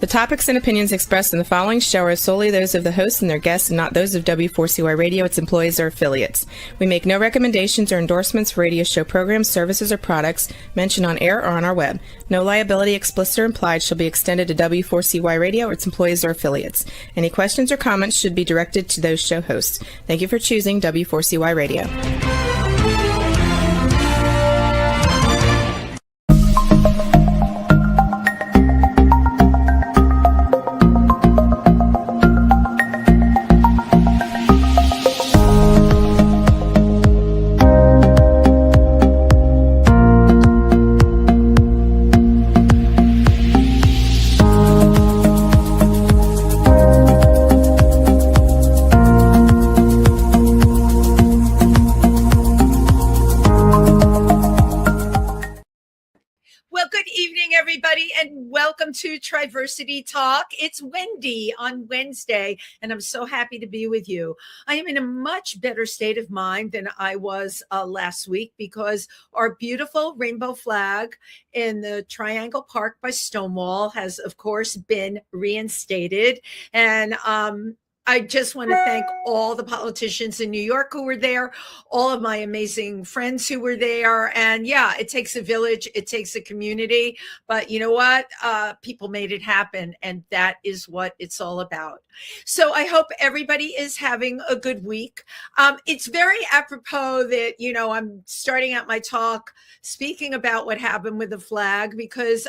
topics and opinions expressed in the following show are solely those of the hosts and their guests and not those of W4CY Radio, its employees, or affiliates. We make no recommendations or endorsements for radio show programs, services, or products mentioned on air or on our web. No liability, explicit or implied, shall be extended to W4CY Radio or its employees or affiliates. Any questions or comments should be directed to those show hosts. Thank you for choosing W4CY Radio. Welcome to Triversity Talk. It's Wendy on Wednesday, and I'm so happy to be with you. I am in a much better state of mind than I was last week because our beautiful rainbow flag in the Triangle Park by Stonewall has, of course, been reinstated. And I just want to thank all the politicians in New York who were there, all of my amazing friends who were there. And yeah, it takes a village, it takes a community, but you know what? People made it happen, and that is what it's all about. So I hope everybody is having a good week. It's very apropos that, I'm starting out my talk speaking about what happened with the flag, because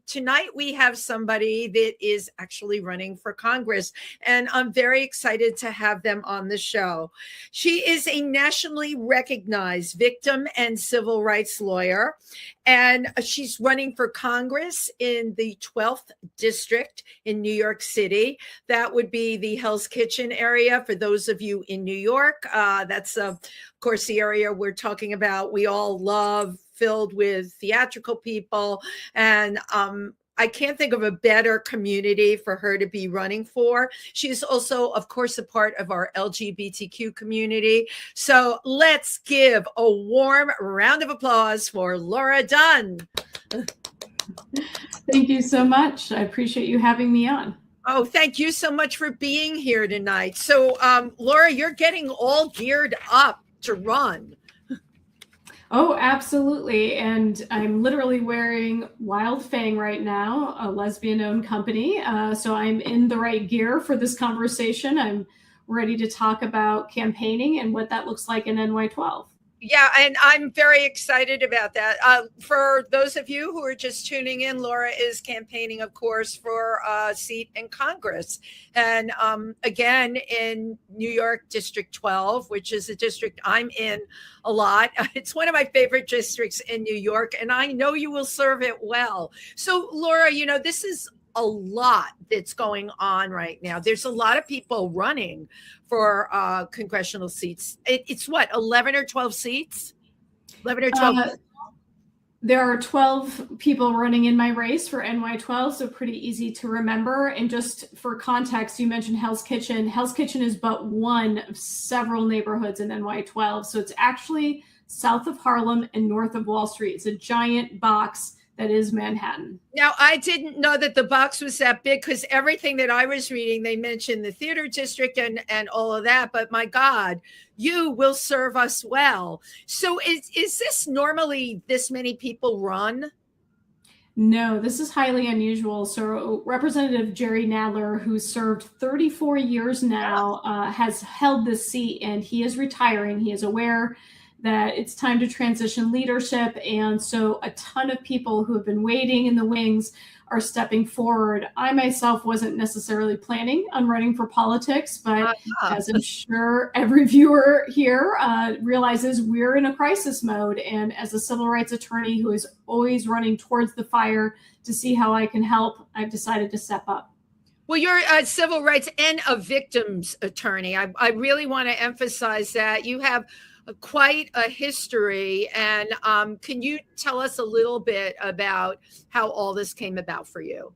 tonight we have somebody that is actually running for Congress, and I'm very excited to have them on the show. She is a nationally recognized victim and civil rights lawyer, and she's running for Congress in the 12th district in New York City. That would be the Hell's Kitchen area for those of you in New York. That's, of course, the area we're talking about. We all love, filled with theatrical people, and I can't think of a better community for her to be running for. She's also, of course, a part of our LGBTQ community. So let's give a warm round of applause for Laura Dunn. Thank you so much. I appreciate you having me on. Oh, thank you so much for being here tonight. So, Laura, you're getting all geared up to run. Oh, absolutely. And I'm literally wearing Wild Fang right now, a lesbian-owned company. So I'm in the right gear for this conversation. I'm ready to talk about campaigning and what that looks like in NY12. Yeah, and I'm very excited about that. For those of you who are just tuning in, Laura is campaigning, of course, for a seat in Congress. And again, in New York District 12, which is a district I'm in a lot. It's one of my favorite districts in New York, and I know you will serve it well. So, Laura, this is a lot that's going on right now. There's a lot of people running for congressional seats. It's what, 11 or 12 seats? 11 or 12? There are 12 people running in my race for NY12, so pretty easy to remember. And just for context, you mentioned Hell's Kitchen. Hell's Kitchen is but one of several neighborhoods in NY12. So it's actually south of Harlem and north of Wall Street. It's a giant box that is Manhattan. Now, I didn't know that the box was that big, because everything that I was reading, they mentioned the theater district and all of that. But my God, you will serve us well. So is this normally this many people run? No, this is highly unusual. So Representative Jerry Nadler, who served 34 years now, has held this seat, and he is retiring. He is aware that it's time to transition leadership. And so a ton of people who have been waiting in the wings are stepping forward. I myself wasn't necessarily planning on running for politics, but as I'm sure every viewer here realizes, we're in a crisis mode. And as a civil rights attorney who is always running towards the fire to see how I can help, I've decided to step up. Well, you're a civil rights and a victims attorney. I really want to emphasize that. You have quite a history. And can you tell us a little bit about how all this came about for you?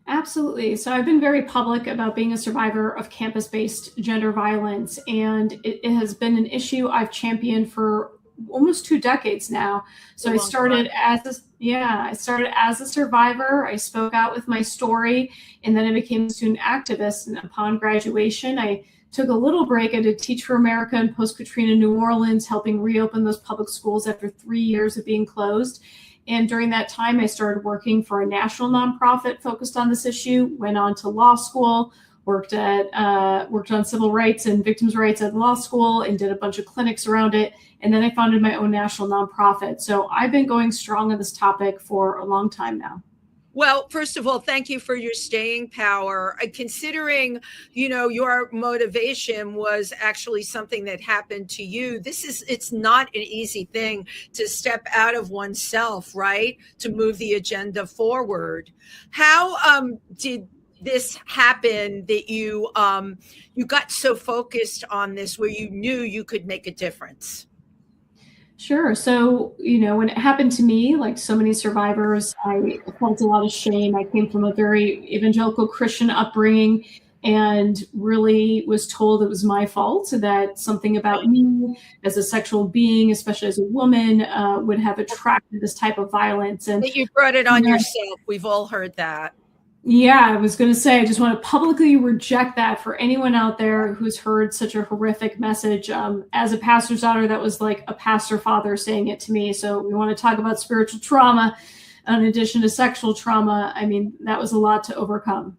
Absolutely. So I've been very public about being a survivor of campus-based gender violence, and it has been an issue I've championed for almost 2 decades now. So I started I started as a survivor. I spoke out with my story, and then I became a student activist. And upon graduation, I took a little break. I did Teach for America in post-Katrina New Orleans, helping reopen those public schools after 3 years of being closed. And during that time, I started working for a national nonprofit focused on this issue, went on to law school, worked on civil rights and victims' rights at law school, and did a bunch of clinics around it. And then I founded my own national nonprofit. So I've been going strong on this topic for a long time now. Well, first of all, thank you for your staying power. Considering, your motivation was actually something that happened to you. It's not an easy thing to step out of oneself, right? To move the agenda forward. How did this happen that you got so focused on this where you knew you could make a difference? Sure. So, when it happened to me, like so many survivors, I felt a lot of shame. I came from a very evangelical Christian upbringing and really was told it was my fault, that something about me as a sexual being, especially as a woman, would have attracted this type of violence. And that you brought it on yourself. We've all heard that. Yeah, I was going to say, I just want to publicly reject that for anyone out there who's heard such a horrific message. As a pastor's daughter, that was like a pastor father saying it to me. So we want to talk about spiritual trauma in addition to sexual trauma. I mean, that was a lot to overcome.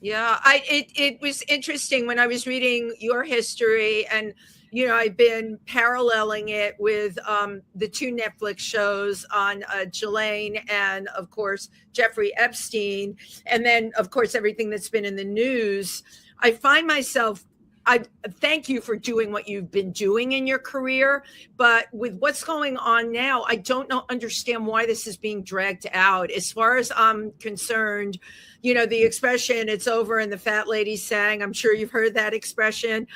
Yeah, it was interesting when I was reading your history, and I've been paralleling it with the 2 Netflix shows on Ghislaine and, of course, Jeffrey Epstein, and then, of course, everything that's been in the news. I find myself, I thank you for doing what you've been doing in your career, but with what's going on now, I don't understand why this is being dragged out. As far as I'm concerned, the expression, it's over and the fat lady sang, I'm sure you've heard that expression.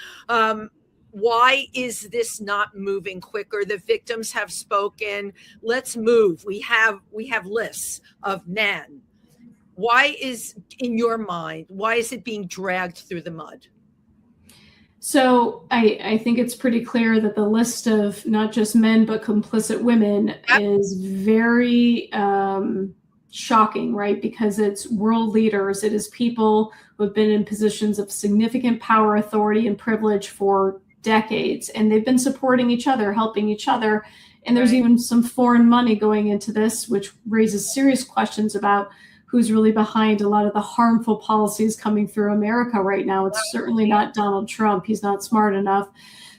Why is this not moving quicker? The victims have spoken. Let's move. We have lists of men. Why is, in your mind, why is it being dragged through the mud? So I think it's pretty clear that the list of not just men, but complicit women is very shocking, right? Because it's world leaders. It is people who have been in positions of significant power, authority, and privilege for decades, and they've been supporting each other, helping each other. And there's even some foreign money going into this, which raises serious questions about who's really behind a lot of the harmful policies coming through America right now. It's certainly not Donald Trump. He's not smart enough.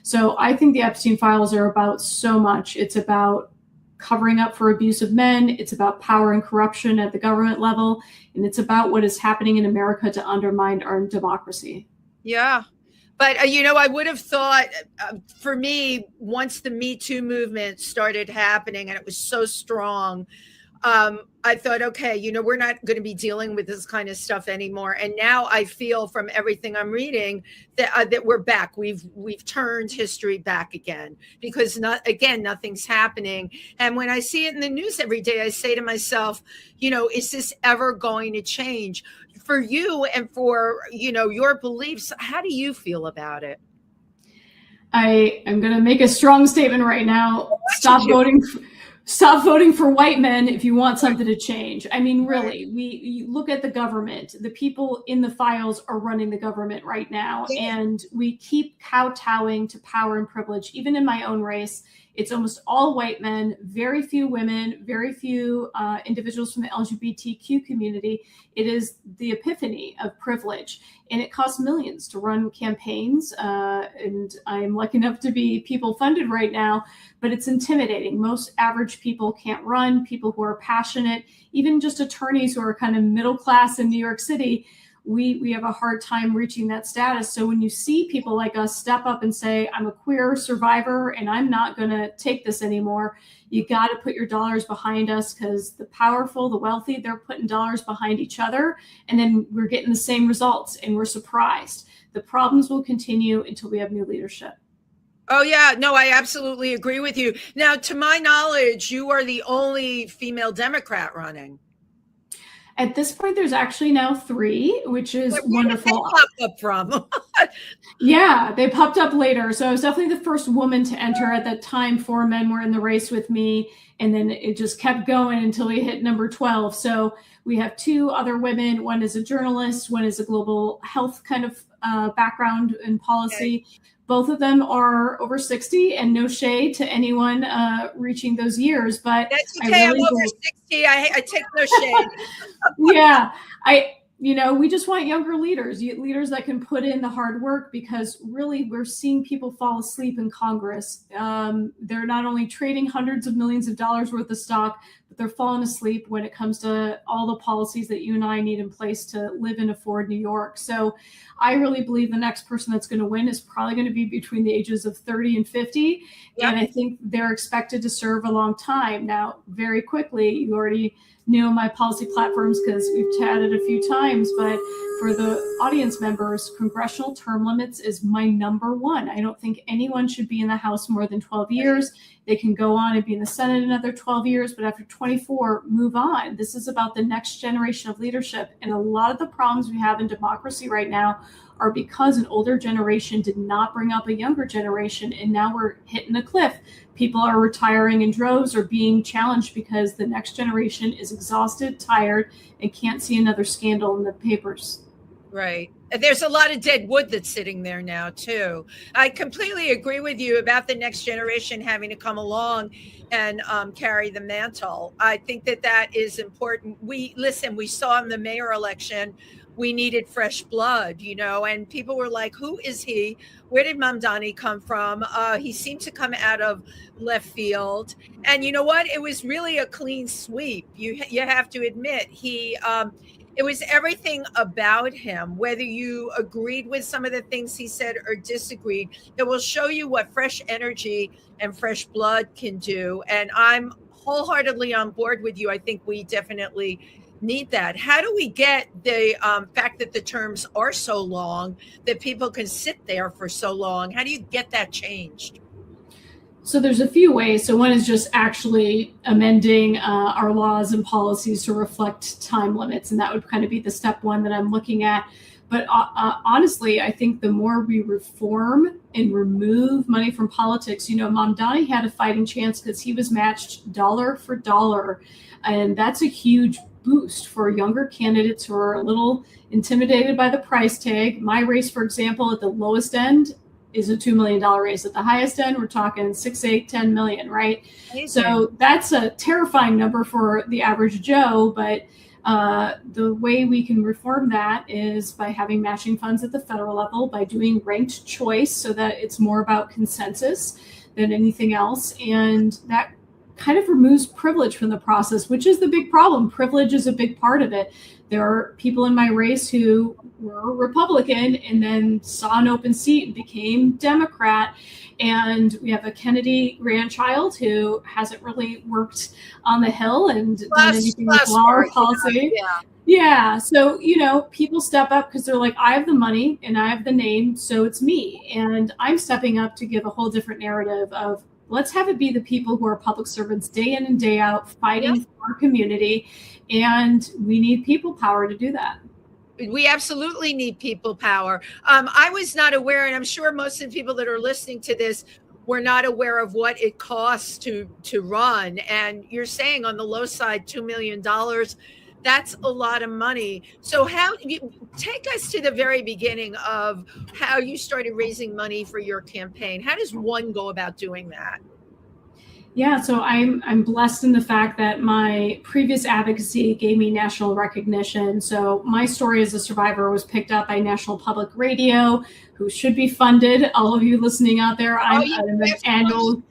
So I think the Epstein files are about so much. It's about covering up for abuse of men. It's about power and corruption at the government level. And it's about what is happening in America to undermine our democracy. Yeah. But, I would have thought for me, once the Me Too movement started happening and it was so strong, I thought, okay, we're not going to be dealing with this kind of stuff anymore. And now I feel from everything I'm reading that we're back. We've turned history back again because nothing's happening. And when I see it in the news every day, I say to myself, is this ever going to change? For you and for, your beliefs, how do you feel about it? I am going to make a strong statement right now. Stop voting for white men if you want something to change. I mean, really, you look at the government. The people in the files are running the government right now. And we keep kowtowing to power and privilege. Even in my own race, it's almost all white men, very few women, very few individuals from the LGBTQ community. It is the epiphany of privilege. And it costs millions to run campaigns. And I'm lucky enough to be people funded right now, but it's intimidating. Most average people can't run, people who are passionate, even just attorneys who are kind of middle class in New York City. We have a hard time reaching that status. So when you see people like us step up and say, I'm a queer survivor and I'm not going to take this anymore, you got to put your dollars behind us, because the powerful, the wealthy, they're putting dollars behind each other. And then we're getting the same results and we're surprised. The problems will continue until we have new leadership. Oh, yeah. No, I absolutely agree with you. Now, to my knowledge, you are the only female Democrat running. At this point, there's actually now 3, which is wonderful. Where did they pop up from? Yeah, they popped up later. So I was definitely the first woman to enter. At that time, 4 men were in the race with me. And then it just kept going until we hit number 12. So we have 2 other women. One is a journalist, one is a global health kind of background in policy. Okay. Both of them are over 60, and no shade to anyone reaching those years. But that's okay. I'm over 60. I take no shade. Yeah. We just want younger leaders that can put in the hard work, because really we're seeing people fall asleep in Congress. They're not only trading hundreds of millions of dollars worth of stock, but they're falling asleep when it comes to all the policies that you and I need in place to live and afford New York. So I really believe the next person that's going to win is probably going to be between the ages of 30 and 50. Yep. And I think they're expected to serve a long time. Now, very quickly, you already knew my policy platforms because we've chatted a few times, but for the audience members, congressional term limits is my number 1. I don't think anyone should be in the House more than 12 years. They can go on and be in the Senate another 12 years, but after 24, move on. This is about the next generation of leadership. And a lot of the problems we have in democracy right now are because an older generation did not bring up a younger generation, and now we're hitting a cliff. People are retiring in droves or being challenged because the next generation is exhausted, tired, and can't see another scandal in the papers. Right. There's a lot of dead wood that's sitting there now, too. I completely agree with you about the next generation having to come along and carry the mantle. I think that is important. We saw in the mayor election, we needed fresh blood, and people were like, who is he? Where did Mamdani come from? He seemed to come out of left field. And you know what? It was really a clean sweep. You have to admit, it was everything about him, whether you agreed with some of the things he said or disagreed. It will show you what fresh energy and fresh blood can do. And I'm wholeheartedly on board with you. I think we definitely need that. How do we get the fact that the terms are so long, that people can sit there for so long? How do you get that changed? So there's a few ways. So one is just actually amending our laws and policies to reflect time limits. And that would kind of be the step 1 that I'm looking at. But honestly, I think the more we reform and remove money from politics, Mamdani had a fighting chance because he was matched dollar for dollar. And that's a huge boost for younger candidates who are a little intimidated by the price tag. My race, for example, at the lowest end is a $2 million race. At the highest end, we're talking 6, 8, 10 million, right? Amazing. So that's a terrifying number for the average Joe, but the way we can reform that is by having matching funds at the federal level, by doing ranked choice so that it's more about consensus than anything else. And that kind of removes privilege from the process, which is the big problem. Privilege is a big part of it. There are people in my race who were Republican and then saw an open seat and became Democrat. And we have a Kennedy grandchild who hasn't really worked on the Hill and done anything with law or policy. Yeah. So, people step up because they're like, I have the money and I have the name, so it's me. And I'm stepping up to give a whole different narrative of, let's have it be the people who are public servants day in and day out fighting for our community. And we need people power to do that. We absolutely need people power. I was not aware, and I'm sure most of the people that are listening to this were not aware of what it costs to run. And you're saying on the low side, $2 million. That's a lot of money. So take us to the very beginning of how you started raising money for your campaign. How does one go about doing that? Yeah, so I'm blessed in the fact that my previous advocacy gave me national recognition. So my story as a survivor was picked up by National Public Radio, who should be funded. All of you listening out there, I'm an annual.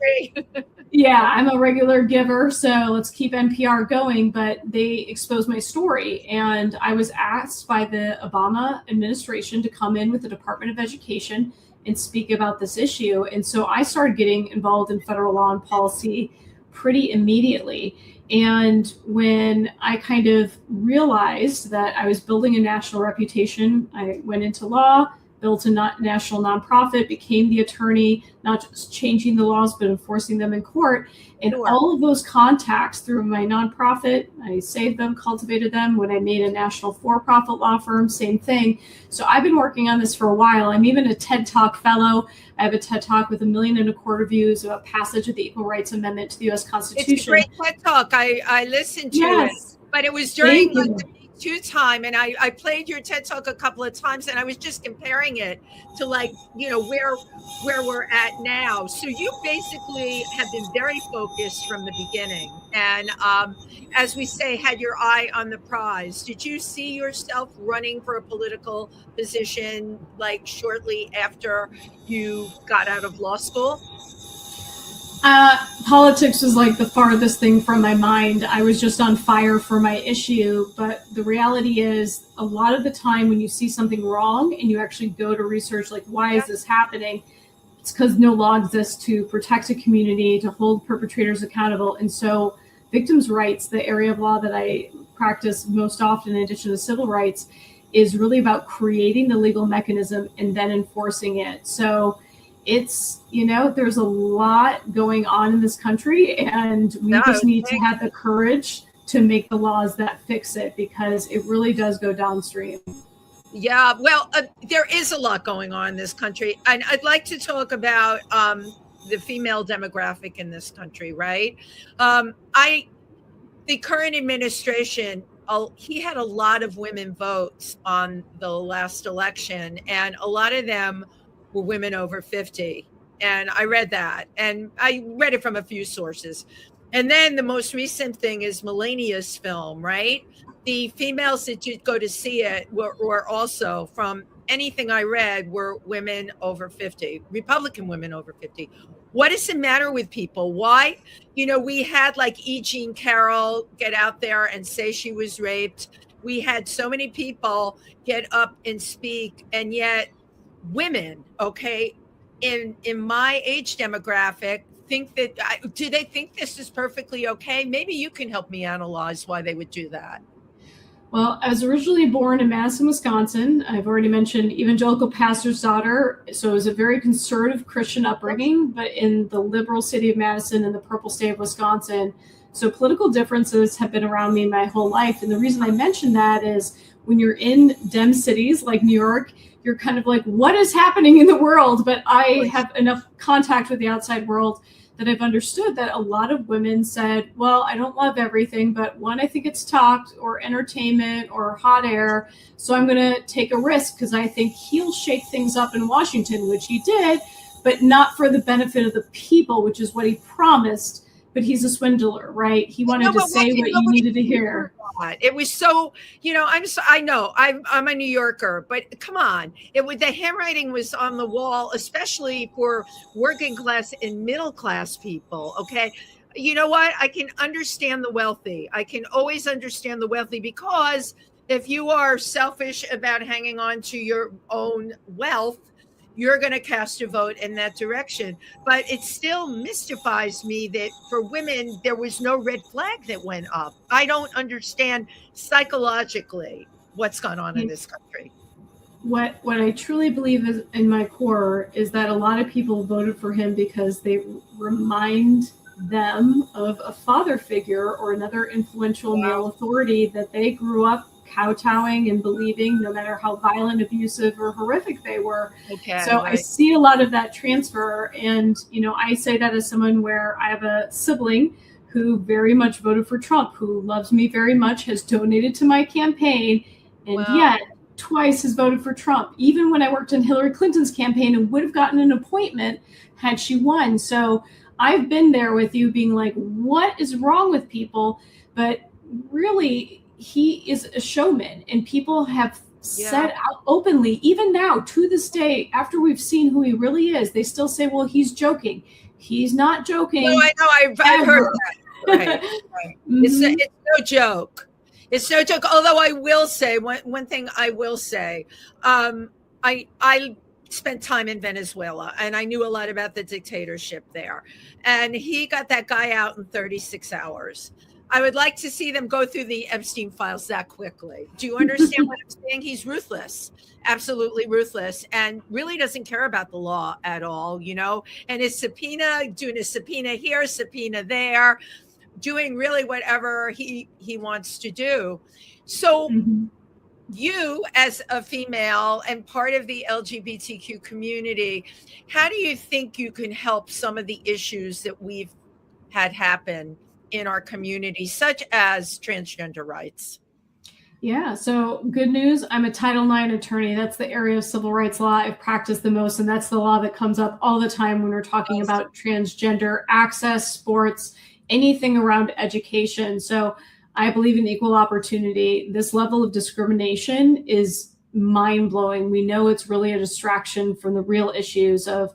Yeah, I'm a regular giver, so let's keep NPR going. But they exposed my story, and I was asked by the Obama administration to come in with the Department of Education and speak about this issue. And so I started getting involved in federal law and policy pretty immediately. And when I kind of realized that I was building a national reputation, I went into law, built a national nonprofit, became the attorney, not just changing the laws, but enforcing them in court. And Sure. all of those contacts through my nonprofit, I saved them, cultivated them. When I made a national for-profit law firm, same thing. So I've been working on this for a while. I'm even a TED Talk fellow. I have a TED Talk with 1.25 million views about passage of the Equal Rights Amendment to the U.S. Constitution. It's a great TED Talk. I listened to it, but it was during the Me Too time, and I played your TED Talk a couple of times, and I was just comparing it to, like, you know, where we're at now. So you basically have been very focused from the beginning, and as we say, had your eye on the prize. Did you see yourself running for a political position like shortly after you got out of law school? Politics was like the farthest thing from my mind. I was just on fire for my issue. But the reality is, a lot of the time when you see something wrong and you actually go to research, like, why is this happening? It's because no law exists to protect a community, to hold perpetrators accountable. And so victims' rights, the area of law that I practice most often in addition to civil rights, is really about creating the legal mechanism and then enforcing it. So it's, you know, there's a lot going on in this country, and we just need to have the courage to make the laws that fix it, because it really does go downstream. Yeah, well, there is a lot going on in this country. And I'd like to talk about the female demographic in this country, right? The current administration, he had a lot of women votes on the last election, and a lot of them were women over 50. And I read that, and I read it from a few sources. And then the most recent thing is Melania's film, right? The females that did go to see it were also, from anything I read, were women over 50, Republican women over 50. What is the matter with people? Why? You know, we had like E. Jean Carroll get out there and say she was raped. We had so many people get up and speak, and yet women, okay, in my age demographic, think that, do they think this is perfectly okay? Maybe you can help me analyze why they would do that. Well, I was originally born in Madison, Wisconsin. I've already mentioned evangelical pastor's daughter. So it was a very conservative Christian upbringing, but in the liberal city of Madison and the purple state of Wisconsin. So political differences have been around me my whole life. And the reason I mention that is, when you're in Dem cities like New York, you're kind of like, what is happening in the world? But I have enough contact with the outside world that I've understood that a lot of women said, well, I don't love everything, but one, I think it's talk or entertainment or hot air. So I'm going to take a risk because I think he'll shake things up in Washington, which he did, but not for the benefit of the people, which is what he promised. But he's a swindler, right? He wanted to say what you needed to hear. It was so, you know, I know I'm a New Yorker, but come on, the handwriting was on the wall, especially for working class and middle class people. Okay. You know what? I can understand the wealthy. I can always understand the wealthy, because if you are selfish about hanging on to your own wealth, you're going to cast a vote in that direction. But it still mystifies me that for women, there was no red flag that went up. I don't understand psychologically what's gone on in this country. What I truly believe is, in my core, is that a lot of people voted for him because they remind them of a father figure or another influential male authority that they grew up kowtowing and believing, no matter how violent, abusive, or horrific they were. I see a lot of that transfer. And, you know, I say that as someone where I have a sibling who very much voted for Trump, who loves me very much, has donated to my campaign, and yet twice has voted for Trump, even when I worked in Hillary Clinton's campaign and would have gotten an appointment had she won. So I've been there with you being like, what is wrong with people? But really, he is a showman, and people have said out openly, even now to this day, after we've seen who he really is, they still say, well, he's joking. He's not joking. No, I know. I've heard that. Right. Mm-hmm. It's no joke. It's no joke. Although I will say one thing I will say, I spent time in Venezuela, and I knew a lot about the dictatorship there. And he got that guy out in 36 hours. I would like to see them go through the Epstein files that quickly. Do you understand what I'm saying? He's ruthless, absolutely ruthless, and really doesn't care about the law at all, and his subpoena, doing a subpoena here, subpoena there, doing really whatever he wants to do. So you, as a female and part of the LGBTQ community, how do you think you can help some of the issues that we've had happen in our community, such as transgender rights? Yeah, so good news. I'm a Title IX attorney. That's the area of civil rights law I've practiced the most, and that's the law that comes up all the time when we're talking about transgender access, sports, anything around education. So I believe in equal opportunity. This level of discrimination is mind-blowing. We know it's really a distraction from the real issues of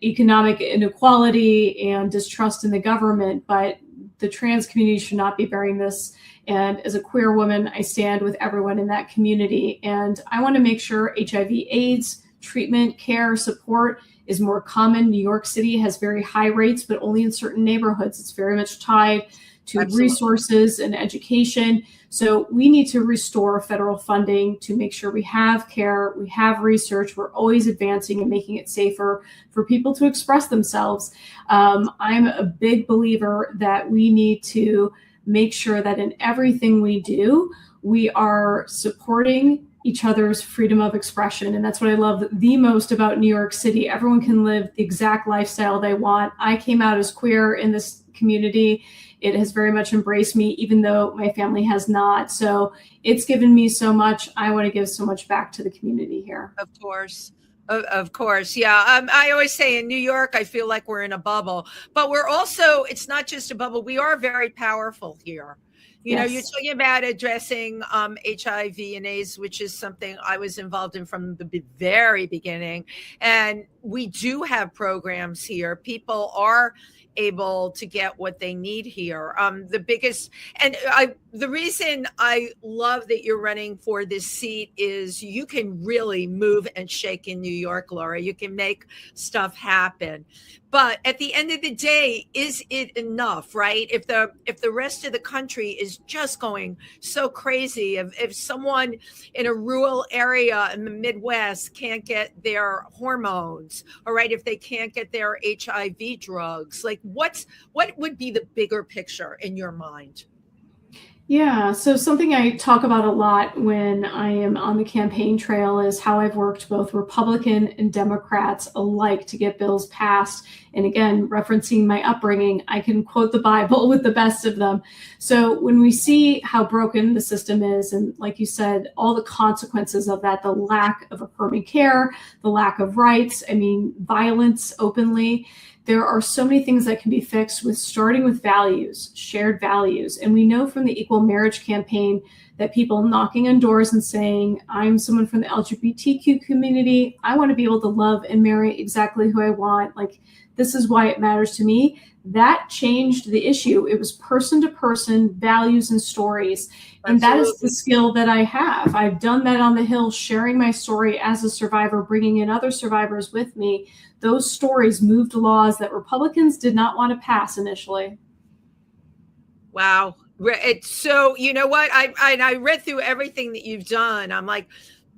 economic inequality and distrust in the government, but the trans community should not be bearing this. And as a queer woman, I stand with everyone in that community. And I want to make sure HIV/AIDS treatment, care, support is more common. New York City has very high rates, but only in certain neighborhoods. It's very much tied to resources and education. So we need to restore federal funding to make sure we have care, we have research, we're always advancing and making it safer for people to express themselves. I'm a big believer that we need to make sure that in everything we do, we are supporting each other's freedom of expression. And that's what I love the most about New York City. Everyone can live the exact lifestyle they want. I came out as queer in this community. It has very much embraced me, even though my family has not. So it's given me so much. I want to give so much back to the community here. Of course. Of course. Yeah. I always say in New York, I feel like we're in a bubble, but we're also, it's not just a bubble. We are very powerful here. You're talking about addressing HIV and AIDS, which is something I was involved in from the very beginning. And we do have programs here. People are able to get what they need here. The reason I love that you're running for this seat is you can really move and shake in New York, Laura. You can make stuff happen. But at the end of the day, is it enough, right? If the rest of the country is just going so crazy, if someone in a rural area in the Midwest can't get their hormones, all right, if they can't get their HIV drugs, like what would be the bigger picture in your mind? Yeah, so something I talk about a lot when I am on the campaign trail is how I've worked both Republican and Democrats alike to get bills passed. And again, referencing my upbringing, I can quote the Bible with the best of them. So when we see how broken the system is, and like you said, all the consequences of that, the lack of affirming care, the lack of rights, violence openly, there are so many things that can be fixed with starting with values, shared values. And we know from the Equal Marriage Campaign that people knocking on doors and saying, I'm someone from the LGBTQ community. I want to be able to love and marry exactly who I want. Like, this is why it matters to me. That changed the issue. It was person to person, values and stories. And that is the skill that I have. I've done that on the Hill, sharing my story as a survivor, bringing in other survivors with me. Those stories moved laws that Republicans did not want to pass initially. Wow. So, you know what? I read through everything that you've done. I'm like,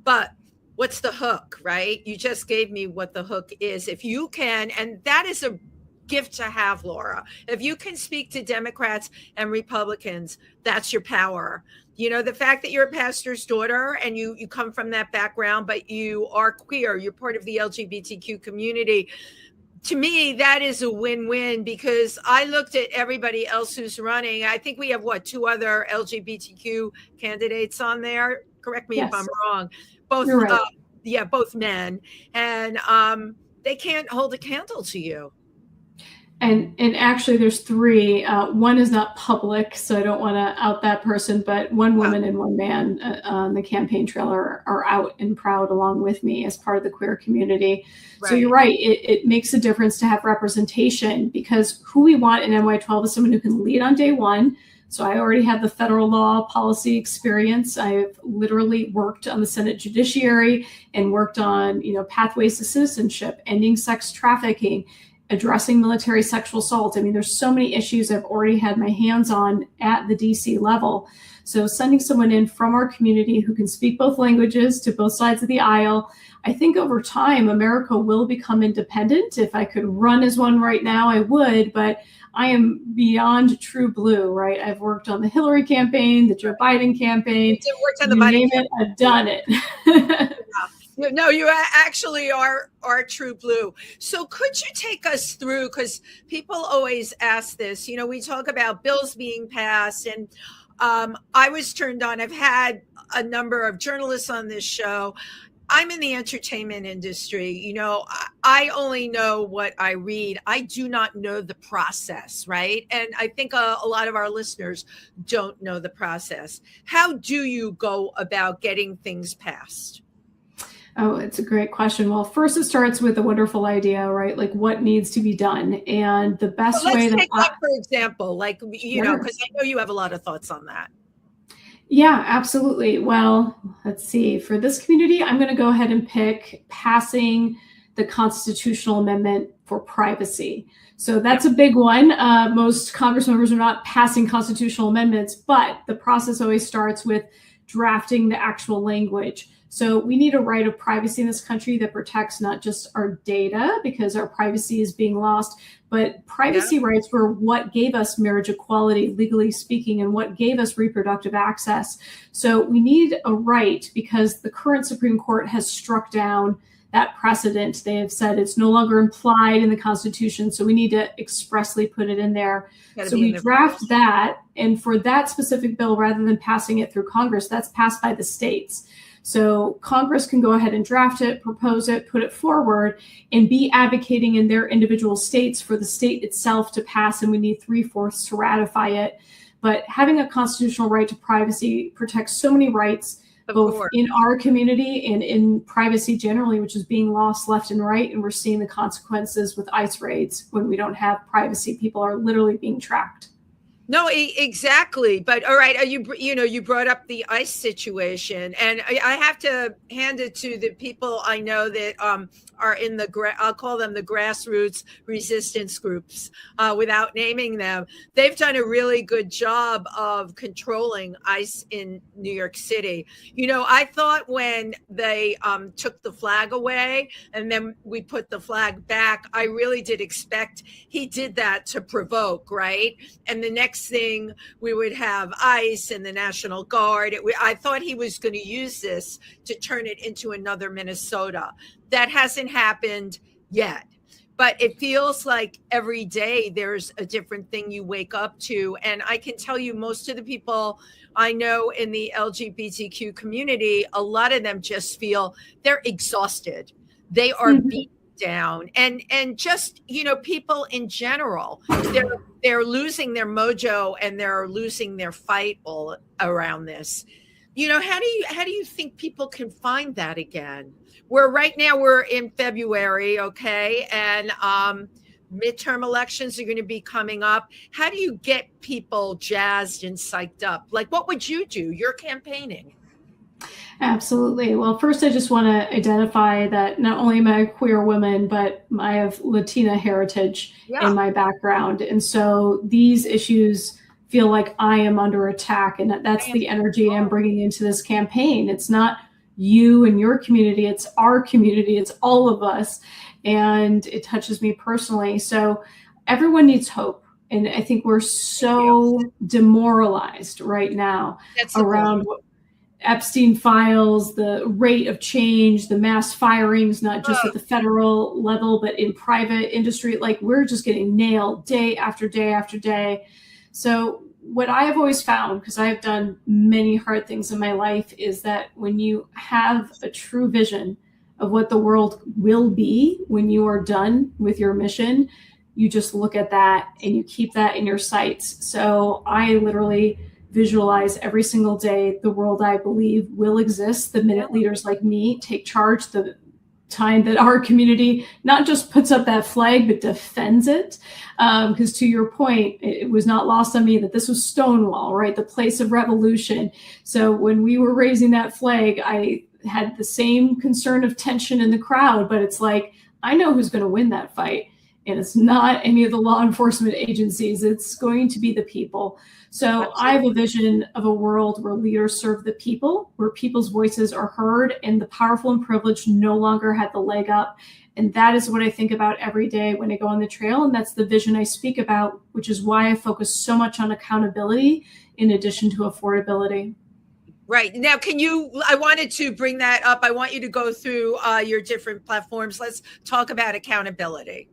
but what's the hook, right? You just gave me what the hook is. If you can, and that is a gift to have, Laura. If you can speak to Democrats and Republicans, that's your power. The fact that you're a pastor's daughter and you come from that background, but you are queer, you're part of the LGBTQ community. To me, that is a win-win, because I looked at everybody else who's running. I think we have two other LGBTQ candidates on there. Correct me if I'm wrong. Both, right. Both men, and they can't hold a candle to you. And actually, there's three. One is not public, so I don't want to out that person, but one woman and one man on the campaign trail are out and proud along with me as part of the queer community. Right. So you're right. It makes a difference to have representation, because who we want in NY12 is someone who can lead on day one. So I already have the federal law policy experience. I've literally worked on the Senate Judiciary and worked on, pathways to citizenship, ending sex trafficking, addressing military sexual assault. I mean, there's so many issues I've already had my hands on at the DC level. So sending someone in from our community who can speak both languages to both sides of the aisle, I think over time, America will become independent. If I could run as one right now, I would, but I am beyond true blue, right? I've worked on the Hillary campaign, the Joe Biden campaign. Worked on the Biden campaign. I've done it. No, you actually are true blue. So could you take us through, because people always ask this, we talk about bills being passed, and I was turned on. I've had a number of journalists on this show. I'm in the entertainment industry. I only know what I read. I do not know the process, right? And I think a lot of our listeners don't know the process. How do you go about getting things passed? Oh, it's a great question. Well, first it starts with a wonderful idea, right? Like what needs to be done. And the best way that for example, because I know you have a lot of thoughts on that. Yeah, absolutely. Well, let's see. For this community, I'm going to go ahead and pick passing the constitutional amendment for privacy. So that's a big one. Most Congress members are not passing constitutional amendments, but the process always starts with drafting the actual language. So we need a right of privacy in this country that protects not just our data, because our privacy is being lost, but privacy rights were what gave us marriage equality, legally speaking, and what gave us reproductive access. So we need a right, because the current Supreme Court has struck down that precedent. They have said it's no longer implied in the Constitution, so we need to expressly put it in there. So we draft that, and for that specific bill, rather than passing it through Congress, that's passed by the states. So Congress can go ahead and draft it, propose it, put it forward, and be advocating in their individual states for the state itself to pass, and we need 3/4 to ratify it. But having a constitutional right to privacy protects so many rights, both in our community and in privacy generally, which is being lost left and right. And we're seeing the consequences with ICE raids. When we don't have privacy, people are literally being tracked. No, exactly. But all right, you brought up the ICE situation, and I have to hand it to the people I know that are in I'll call them the grassroots resistance groups, without naming them. They've done a really good job of controlling ICE in New York City. I thought when they took the flag away and then we put the flag back, I really did expect he did that to provoke, right? And the next thing we would have ICE and the National Guard. I thought he was going to use this to turn it into another Minnesota. That hasn't happened yet. But it feels like every day there's a different thing you wake up to. And I can tell you, most of the people I know in the LGBTQ community, a lot of them just feel they're exhausted. They are beat down, and just people in general, they're losing their mojo and they're losing their fight all around this. How do you think people can find that again? Right now we're in February, okay, and midterm elections are going to be coming up. How do you get people jazzed and psyched up? Like, what would you do? You're campaigning. Absolutely. Well, first, I just want to identify that not only am I a queer woman, but I have Latina heritage in my background. And so these issues feel like I am under attack. And that's the energy I'm bringing into this campaign. It's not you and your community. It's our community. It's all of us. And it touches me personally. So everyone needs hope. And I think we're so demoralized right now around Epstein files, the rate of change, the mass firings, not just at the federal level, but in private industry. Like, we're just getting nailed day after day after day. So what I have always found, because I have done many hard things in my life, is that when you have a true vision of what the world will be when you are done with your mission, you just look at that and you keep that in your sights. So I literally visualize every single day the world I believe will exist the minute leaders like me take charge, the time that our community not just puts up that flag, but defends it. Because to your point, it was not lost on me that this was Stonewall, right? The place of revolution. So when we were raising that flag, I had the same concern of tension in the crowd, but it's like, I know who's going to win that fight. and it's not any of the law enforcement agencies. It's going to be the people. So I have a vision of a world where leaders serve the people, where people's voices are heard, and the powerful and privileged no longer have the leg up. And that is what I think about every day when I go on the trail. And that's the vision I speak about, which is why I focus so much on accountability in addition to affordability. Right. Now, I wanted to bring that up. I want you to go through your different platforms. Let's talk about accountability.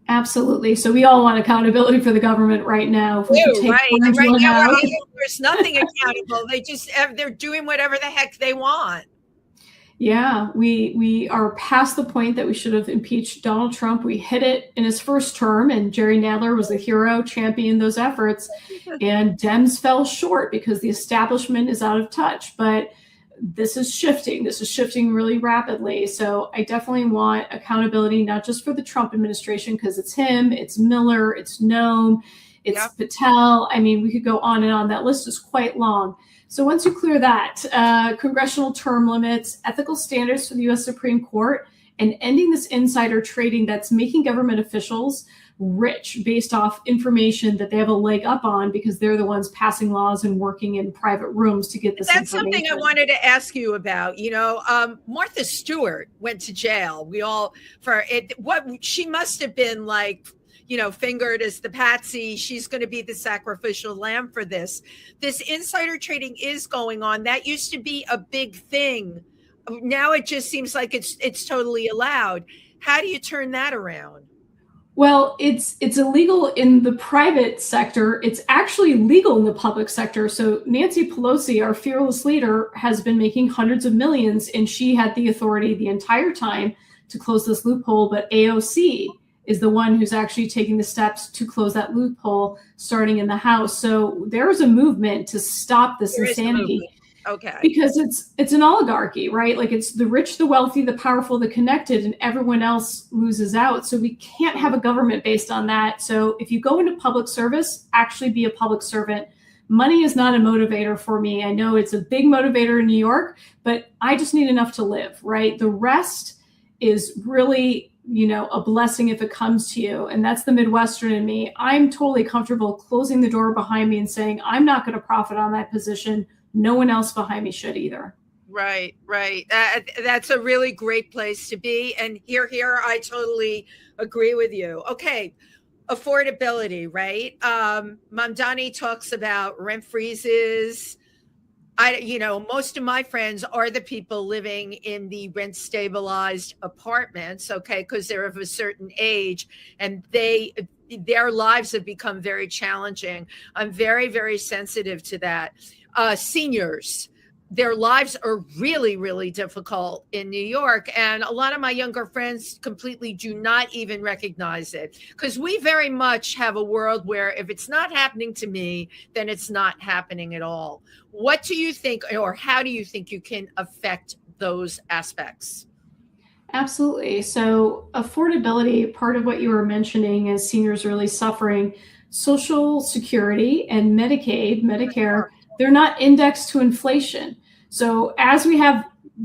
Absolutely. So we all want accountability for the government right now. If we could take right now, there's nothing accountable. They're doing whatever the heck they want. Yeah, we are past the point that we should have impeached Donald Trump. We hit it in his first term, and Jerry Nadler was the hero championing those efforts. And Dems fell short because the establishment is out of touch. But this is shifting. This is shifting really rapidly. So I definitely want accountability, not just for the Trump administration, because it's him, it's Miller, it's Noem, it's Patel. I mean, we could go on and on. That list is quite long. So once you clear that, congressional term limits, ethical standards for the U.S. Supreme Court, and ending this insider trading that's making government officials rich based off information that they have a leg up on because they're the ones passing laws and working in private rooms to get this That's information. Something I wanted to ask you about. Martha Stewart went to jail. She must have been like, fingered as the patsy. She's going to be the sacrificial lamb for this. This insider trading is going on. That used to be a big thing. Now it just seems like it's totally allowed. How do you turn that around? Well, it's illegal in the private sector. It's actually legal in the public sector. So Nancy Pelosi, our fearless leader, has been making hundreds of millions, and she had the authority the entire time to close this loophole. But AOC is the one who's actually taking the steps to close that loophole, starting in the House. So there is a movement to stop this insanity. Okay. Because it's an oligarchy, right? Like it's the rich, the wealthy, the powerful, the connected, and everyone else loses out. So we can't have a government based on that. So if you go into public service, actually be a public servant. Money is not a motivator for me. I know it's a big motivator in New York, but I just need enough to live, right? The rest is really, a blessing if it comes to you. And that's the Midwestern in me. I'm totally comfortable closing the door behind me and saying, I'm not going to profit on that position. No one else behind me should either. Right. That's a really great place to be. And here, I totally agree with you. Okay. Affordability, right? Mamdani talks about rent freezes. Most of my friends are the people living in the rent stabilized apartments, okay, because they're of a certain age and their lives have become very challenging. I'm very, very sensitive to that. Seniors, their lives are really, really difficult in New York. And a lot of my younger friends completely do not even recognize it because we very much have a world where if it's not happening to me, then it's not happening at all. What do you think, or how do you think you can affect those aspects? Absolutely. So affordability, part of what you were mentioning is seniors really suffering. Social Security and Medicaid, Medicare, they're not indexed to inflation. So as we have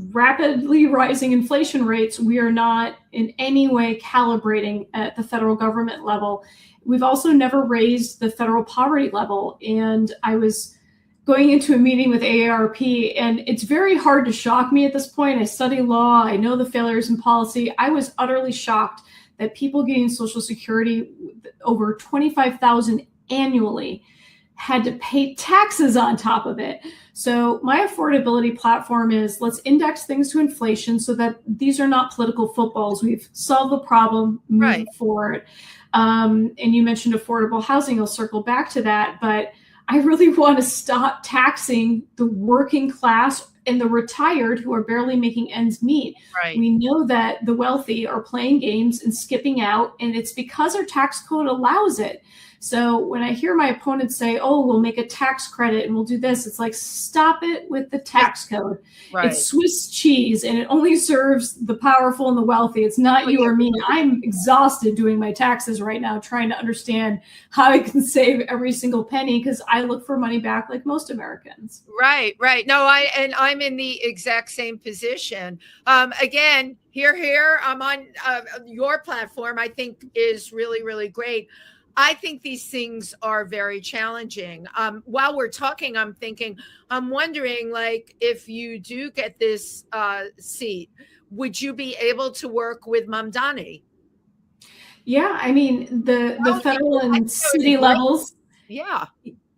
rapidly rising inflation rates, we are not in any way calibrating at the federal government level. We've also never raised the federal poverty level. And I was going into a meeting with AARP, and it's very hard to shock me at this point. I study law. I know the failures in policy. I was utterly shocked that people getting Social Security over $25,000 annually had to pay taxes on top of it. So my affordability platform is let's index things to inflation so that these are not political footballs. We've solved the problem, move forward. And you mentioned affordable housing. I'll circle back to that, but I really want to stop taxing the working class and the retired who are barely making ends meet. Right. We know that the wealthy are playing games and skipping out, and it's because our tax code allows it. So when I hear my opponents say, oh, we'll make a tax credit and we'll do this, it's like, stop it with the tax code. Right. It's Swiss cheese and it only serves the powerful and the wealthy. It's not you or me. I'm exhausted doing my taxes right now, trying to understand how I can save every single penny because I look for money back like most Americans. Right. No, I'm I'm in the exact same position. Again, here, I'm on your platform, I think is really, really great. I think these things are very challenging. While we're talking, I'm wondering, like, if you do get this seat, would you be able to work with Mamdani? Yeah, I mean the federal and city levels. Yeah.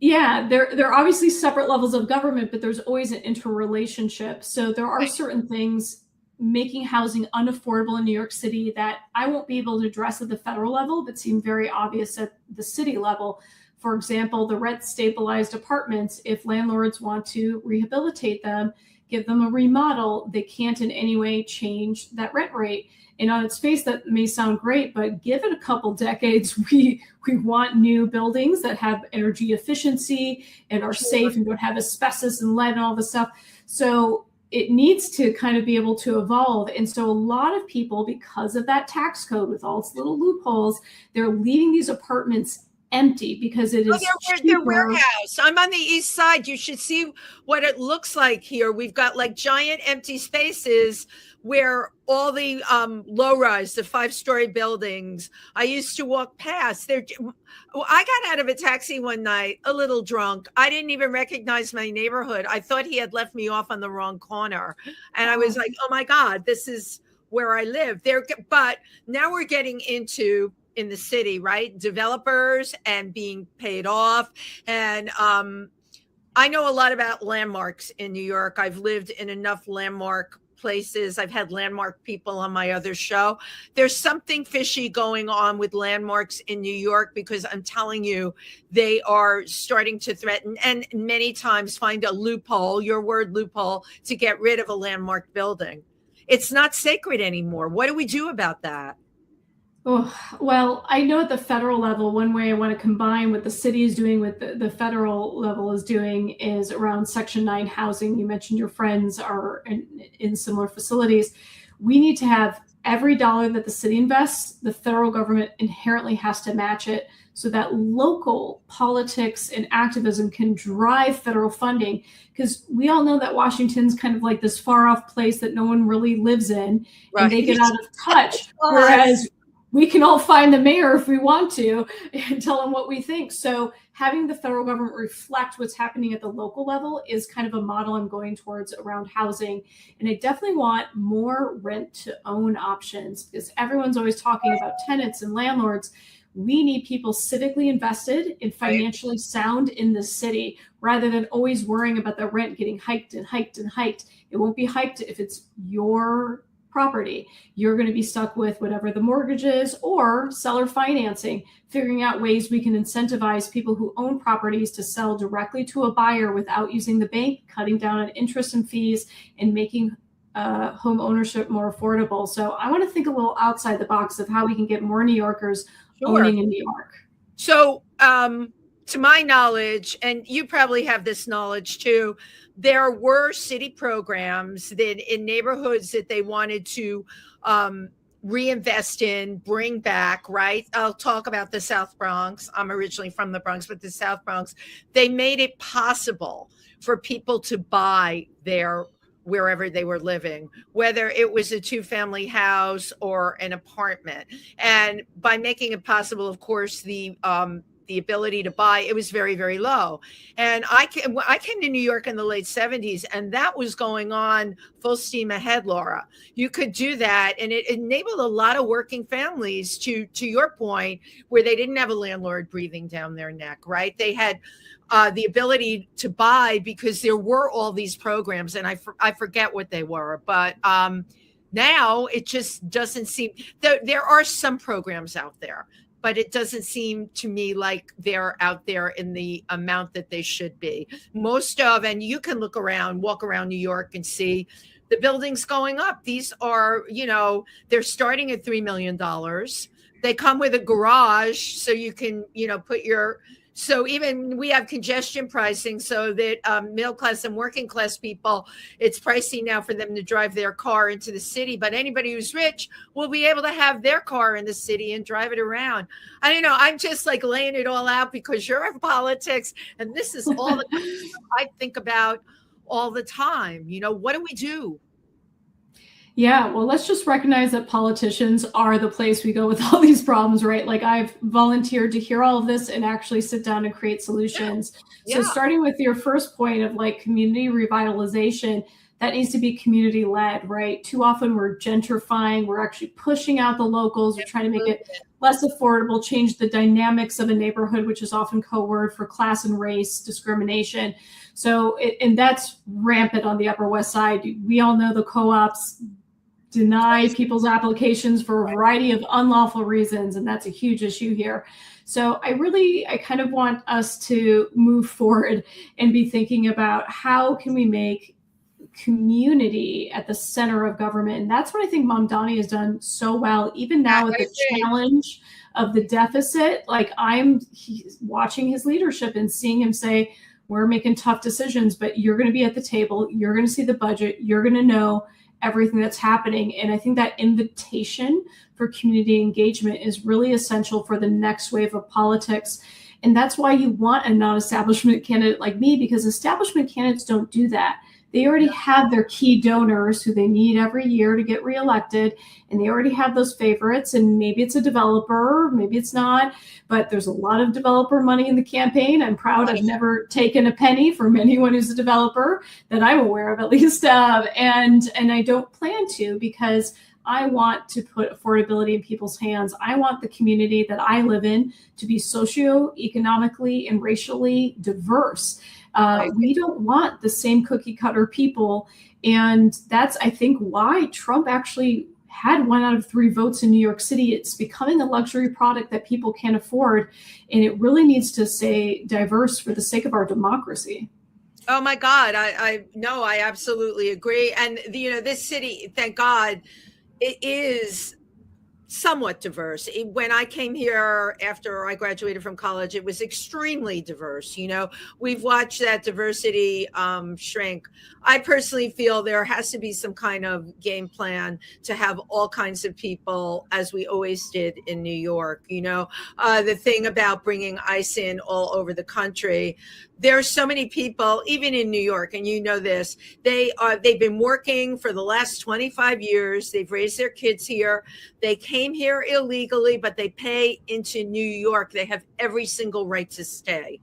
Yeah, they're obviously separate levels of government, but there's always an interrelationship. So there are certain things making housing unaffordable in New York City that I won't be able to address at the federal level, but seem very obvious at the city level. For example, the rent stabilized apartments, if landlords want to rehabilitate them, give them a remodel, they can't in any way change that rent rate. And on its face, that may sound great, but give it a couple decades, we want new buildings that have energy efficiency and are safe and don't have asbestos and lead and all this stuff. So it needs to kind of be able to evolve. And so a lot of people, because of that tax code with all its little loopholes, they're leaving these apartments empty because it is their warehouse. I'm on the east side. You should see what it looks like here. We've got like giant empty spaces where all the low-rise, the 5-story buildings, I used to walk past. I got out of a taxi one night, a little drunk. I didn't even recognize my neighborhood. I thought he had left me off on the wrong corner. And I was like, oh my God, this is where I live. But now we're getting into, in the city, right? Developers and being paid off. And I know a lot about landmarks in New York. I've lived in enough landmark places. I've had landmark people on my other show. There's something fishy going on with landmarks in New York, because I'm telling you, they are starting to threaten and many times find a loophole, your word loophole, to get rid of a landmark building. It's not sacred anymore. What do we do about that? Oh, well, I know at the federal level, one way I want to combine what the city is doing with the federal level is doing is around Section 9 housing. You mentioned your friends are in similar facilities. We need to have every dollar that the city invests, the federal government inherently has to match it so that local politics and activism can drive federal funding. Because we all know that Washington's kind of like this far off place that no one really lives in, right, and they get out of touch. Whereas we can all find the mayor if we want to and tell them what we think. So having the federal government reflect what's happening at the local level is kind of a model I'm going towards around housing. And I definitely want more rent to own options, because everyone's always talking about tenants and landlords. We need people civically invested and financially sound in the city, rather than always worrying about the rent getting hiked and hiked and hiked. It won't be hiked if it's your property. You're going to be stuck with whatever the mortgage is, or seller financing, figuring out ways we can incentivize people who own properties to sell directly to a buyer without using the bank, cutting down on interest and fees, and making home ownership more affordable. So I want to think a little outside the box of how we can get more New Yorkers owning in New York. So to my knowledge, and you probably have this knowledge too, there were city programs that in neighborhoods that they wanted to reinvest in, bring back, right? I'll talk about the South Bronx. I'm originally from the Bronx, but the South Bronx, they made it possible for people to buy their wherever they were living, whether it was a 2-family house or an apartment. And by making it possible, of course, the ability to buy, it was very, very low. And I came to New York in the late 70s, and that was going on full steam ahead, Laura. You could do that, and it enabled a lot of working families to your point, where they didn't have a landlord breathing down their neck, right? They had the ability to buy because there were all these programs, and I forget what they were, but now it just doesn't seem, there are some programs out there, but it doesn't seem to me like they're out there in the amount that they should be. Most of, and you can walk around New York and see the buildings going up. These are, they're starting at $3 million. They come with a garage, so you can, put so even we have congestion pricing, so that middle class and working class people, it's pricey now for them to drive their car into the city. But anybody who's rich will be able to have their car in the city and drive it around. I don't know. I'm just like laying it all out because you're in politics, and this is all the I think about all the time. What do we do? Yeah, well, let's just recognize that politicians are the place we go with all these problems, right? Like I've volunteered to hear all of this and actually sit down and create solutions. So Yeah. starting with your first point of like community revitalization, that needs to be community led, right? Too often we're gentrifying, we're actually pushing out the locals, we're trying to make it less affordable, change the dynamics of a neighborhood, which is often code word for class and race discrimination. So, and that's rampant on the Upper West Side. We all know the co-ops deny people's applications for a variety of unlawful reasons, and that's a huge issue here. So I kind of want us to move forward and be thinking about how can we make community at the center of government. And that's what I think Mamdani has done so well, even now with the challenge of the deficit. Like he's watching his leadership and seeing him say, we're making tough decisions, but you're going to be at the table. You're going to see the budget. You're going to know everything that's happening. And I think that invitation for community engagement is really essential for the next wave of politics. And that's why you want a non-establishment candidate like me, because establishment candidates don't do that. They already have their key donors who they need every year to get reelected, and they already have those favorites, and maybe it's a developer, maybe it's not, but there's a lot of developer money in the campaign. I'm proud I've never taken a penny from anyone who's a developer that I'm aware of, at least, and I don't plan to, because I want to put affordability in people's hands. I want the community that I live in to be socioeconomically and racially diverse. We don't want the same cookie cutter people. And that's, I think, why Trump actually had 1 out of 3 votes in New York City. It's becoming a luxury product that people can't afford. And it really needs to stay diverse for the sake of our democracy. Oh my God. I absolutely agree. And this city, thank God, it is somewhat diverse. When I came here after I graduated from college, it was extremely diverse. We've watched that diversity shrink. I personally feel there has to be some kind of game plan to have all kinds of people, as we always did in New York. The thing about bringing ICE in all over the country, there are so many people, even in New York, and this, they've been working for the last 25 years. They've raised their kids here. They came here illegally, but they pay into New York. They have every single right to stay.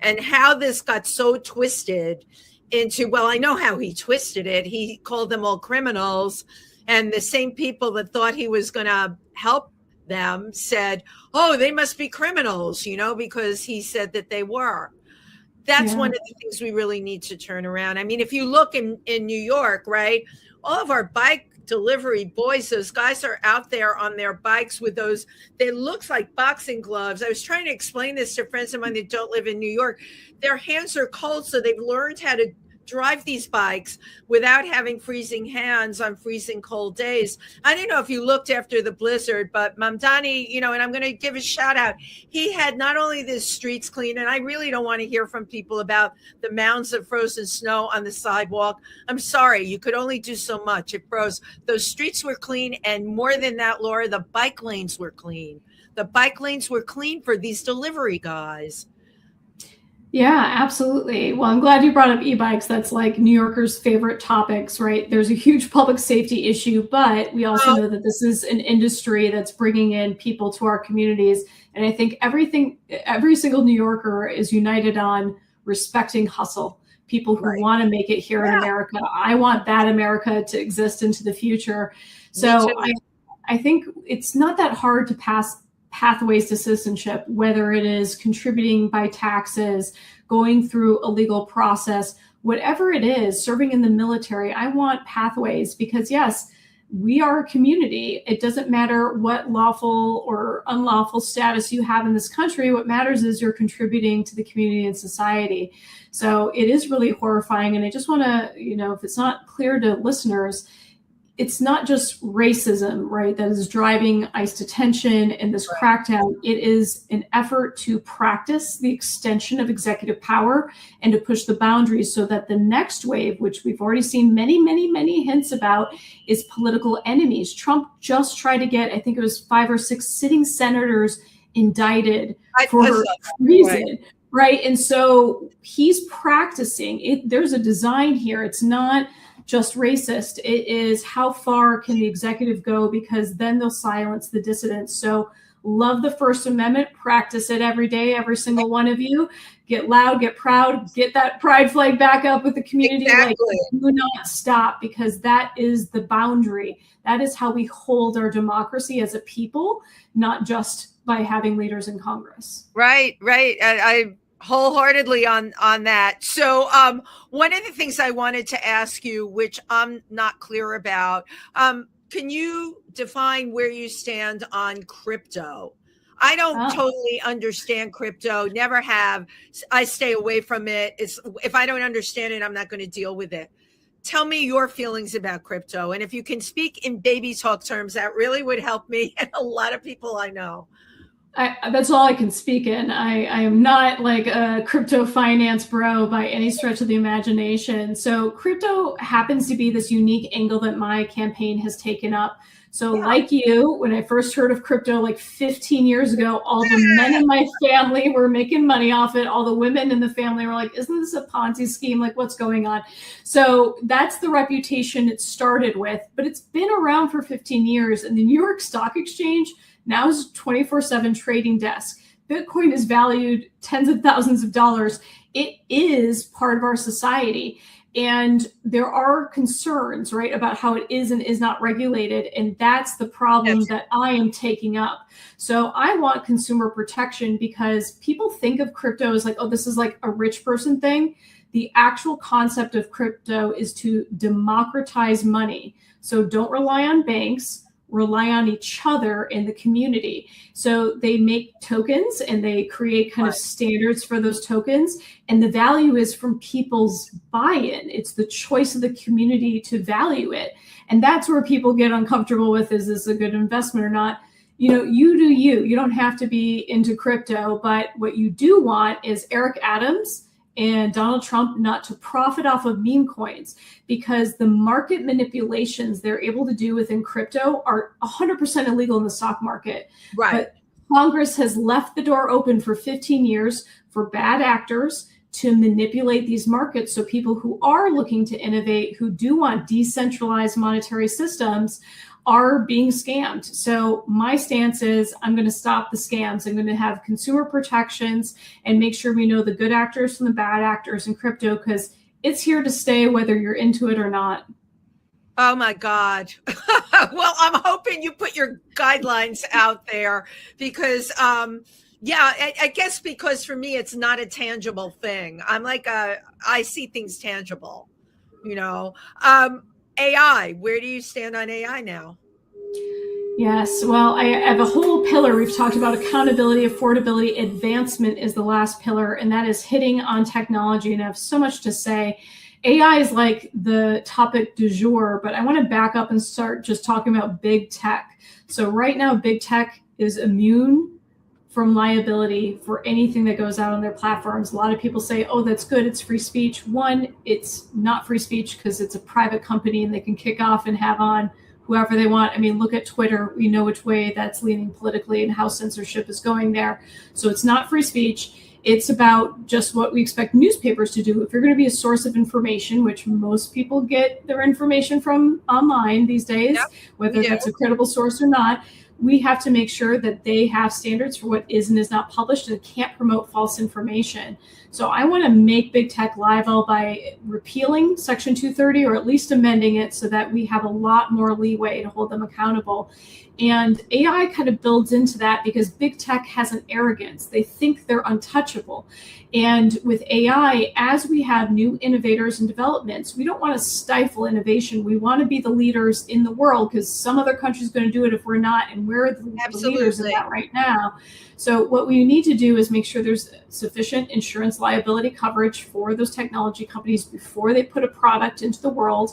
And how this got so twisted into, well, I know how he twisted it. He called them all criminals. And the same people that thought he was going to help them said, oh, they must be criminals, because he said that they were. That's one of the things we really need to turn around. I mean, if you look in New York, right, all of our bike delivery boys, those guys are out there on their bikes with those, they look like boxing gloves. I was trying to explain this to friends of mine that don't live in New York. Their hands are cold, so they've learned how to drive these bikes without having freezing hands on freezing cold days. I don't know if you looked after the blizzard, but Mamdani, and I'm going to give a shout out. He had not only the streets clean, and I really don't want to hear from people about the mounds of frozen snow on the sidewalk. I'm sorry, you could only do so much. It froze. Those streets were clean, and more than that, Laura, the bike lanes were clean. The bike lanes were clean for these delivery guys. Yeah, absolutely. Well, I'm glad you brought up e-bikes. That's like New Yorkers' favorite topics, right? There's a huge public safety issue, but we also know that this is an industry that's bringing in people to our communities. And I think every single New Yorker is united on respecting hustle. People who want to make it here in America. I want that America to exist into the future. So I think it's not that hard to pass pathways to citizenship, whether it is contributing by taxes, going through a legal process, whatever it is, serving in the military. I want pathways because, yes, we are a community. It doesn't matter what lawful or unlawful status you have in this country. What matters is you're contributing to the community and society. So it is really horrifying. And I just want to, if it's not clear to listeners, it's not just racism, right, that is driving ICE detention and this crackdown. It is an effort to practice the extension of executive power and to push the boundaries so that the next wave, which we've already seen many, many, many hints about, is political enemies. Trump just tried to get, I think it was 5 or 6 sitting senators indicted for treason. Right. And so he's practicing it. There's a design here. It's not just racist. It is how far can the executive go, because then they'll silence the dissidents. So love the First Amendment, practice it every day, every single one of you. Get loud, get proud, get that pride flag back up with the community. Exactly. Like, do not stop, because that is the boundary. That is how we hold our democracy as a people, not just by having leaders in Congress. Right. I wholeheartedly on that. So one of the things I wanted to ask you, which I'm not clear about, can you define where you stand on crypto? I don't totally understand crypto, never have. I stay away from it. If I don't understand it, I'm not going to deal with it. Tell me your feelings about crypto. And if you can speak in baby talk terms, that really would help me and a lot of people I know. That's all I can speak in. I am not like a crypto finance bro by any stretch of the imagination. So crypto happens to be this unique angle that my campaign has taken up. So like you, when I first heard of crypto like 15 years ago, all the men in my family were making money off it. All the women in the family were like, isn't this a Ponzi scheme? Like, what's going on? So that's the reputation it started with, but it's been around for 15 years. And the New York Stock Exchange now is a 24/7 trading desk. Bitcoin is valued tens of thousands of dollars. It is part of our society. And there are concerns, right, about how it is and is not regulated. And that's the problem that I am taking up. So I want consumer protection, because people think of crypto as like, oh, this is like a rich person thing. The actual concept of crypto is to democratize money. So don't rely on banks. Rely on each other in the community. So they make tokens and they create kind of standards for those tokens. And the value is from people's buy-in. It's the choice of the community to value it. And that's where people get uncomfortable with, is this a good investment or not? You know, you do you. You don't have to be into crypto, but what you do want is Eric Adams and Donald Trump not to profit off of meme coins, because the market manipulations they're able to do within crypto are 100% illegal in the stock market. Right. But Congress has left the door open for 15 years for bad actors to manipulate these markets. So people who are looking to innovate, who do want decentralized monetary systems, are being scammed. So my stance is I'm going to stop the scams. I'm going to have consumer protections and make sure we know the good actors from the bad actors in crypto, because it's here to stay whether you're into it or not. Oh my God. Well, I'm hoping you put your guidelines out there, because I guess because for me, it's not a tangible thing. I'm like, I see things tangible, you know. AI, where do you stand on AI now? Yes, well, I have a whole pillar. We've talked about accountability, affordability, advancement is the last pillar, and that is hitting on technology. And I have so much to say. AI is like the topic du jour, but I want to back up and start just talking about big tech. So right now, big tech is immune from liability for anything that goes out on their platforms. A lot of people say, oh, that's good, it's free speech. One, it's not free speech because it's a private company and they can kick off and have on whoever they want. I mean, look at Twitter. We know which way that's leaning politically and how censorship is going there. So it's not free speech. It's about just what we expect newspapers to do. If you're going to be a source of information, which most people get their information from online these days, whether that's a credible source or not, we have to make sure that they have standards for what is and is not published and can't promote false information. So I want to make big tech liable by repealing Section 230, or at least amending it so that we have a lot more leeway to hold them accountable. And AI kind of builds into that, because big tech has an arrogance. They think they're untouchable. And with AI, as we have new innovators and developments, we don't want to stifle innovation. We want to be the leaders in the world, because some other country is going to do it if we're not, and we're the leaders in that right now. So what we need to do is make sure there's sufficient insurance liability coverage for those technology companies before they put a product into the world.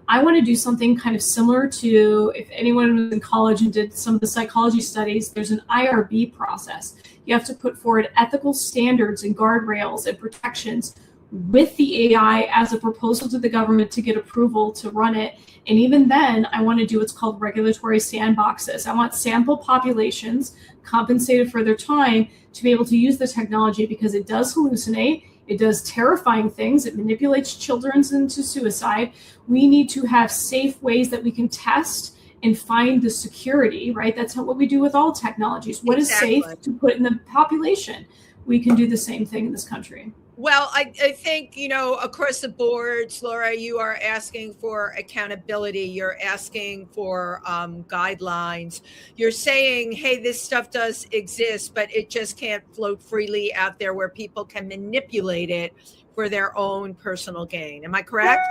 I want to do something kind of similar to, if anyone was in college and did some of the psychology studies, there's an IRB process. You have to put forward ethical standards and guardrails and protections with the AI as a proposal to the government to get approval to run it. And even then, I want to do what's called regulatory sandboxes. I want sample populations compensated for their time to be able to use the technology, because it does hallucinate. It does terrifying things. It manipulates children into suicide. We need to have safe ways that we can test and find the security, right? That's what we do with all technologies. What is safe to put in the population? We can do the same thing in this country. Well, I think, across the boards, Laura, you are asking for accountability. You're asking for guidelines. You're saying, hey, this stuff does exist, but it just can't float freely out there where people can manipulate it for their own personal gain. Am I correct?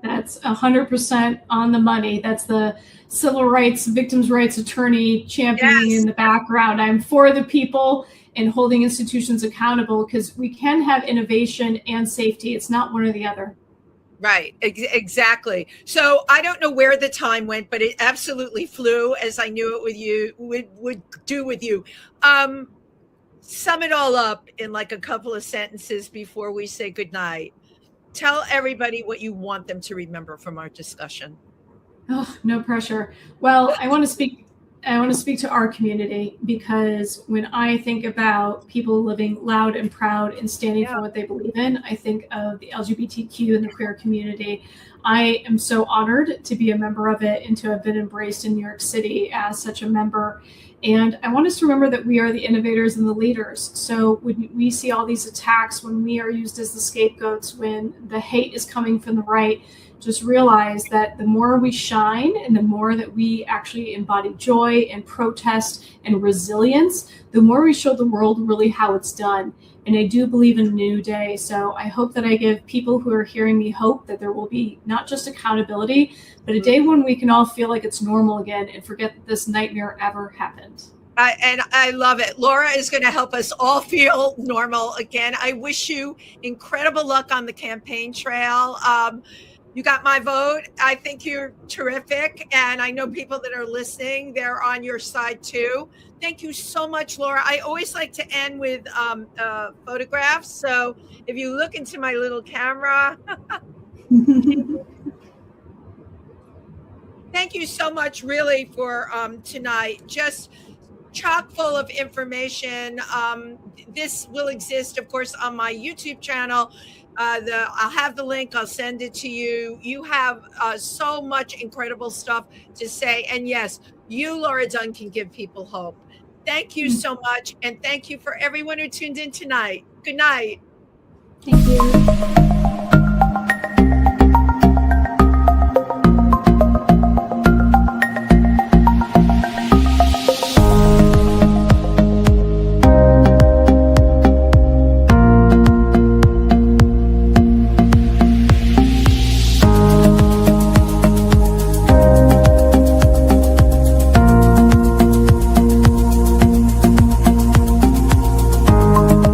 That's 100% on the money. That's the civil rights, victims' rights attorney championing in the background. I'm for the people and holding institutions accountable, because we can have innovation and safety. It's not one or the other. Right. Exactly. So I don't know where the time went, but it absolutely flew, as I knew it would do with you. Sum it all up in like a couple of sentences before we say goodnight. Tell everybody what you want them to remember from our discussion. Oh, no pressure. Well, I want to speak to our community, because when I think about people living loud and proud and standing for what they believe in, I think of the LGBTQ and the queer community. I am so honored to be a member of it and to have been embraced in New York City as such a member. And I want us to remember that we are the innovators and the leaders. So when we see all these attacks, when we are used as the scapegoats, when the hate is coming from the right, just realize that the more we shine and the more that we actually embody joy and protest and resilience, the more we show the world really how it's done. And I do believe in a new day. So I hope that I give people who are hearing me hope that there will be not just accountability, but a day when we can all feel like it's normal again and forget that this nightmare ever happened. I love it. Laura is going to help us all feel normal again. I wish you incredible luck on the campaign trail. You got my vote. I think you're terrific. And I know people that are listening, they're on your side too. Thank you so much, Laura. I always like to end with photographs. So if you look into my little camera, thank you so much really for tonight. Just chock full of information. This will exist, of course, on my YouTube channel. I'll have the link. I'll send it to you. You have so much incredible stuff to say. And yes, you, Laura Dunn, can give people hope. Thank you so much. And thank you for everyone who tuned in tonight. Good night. Thank you.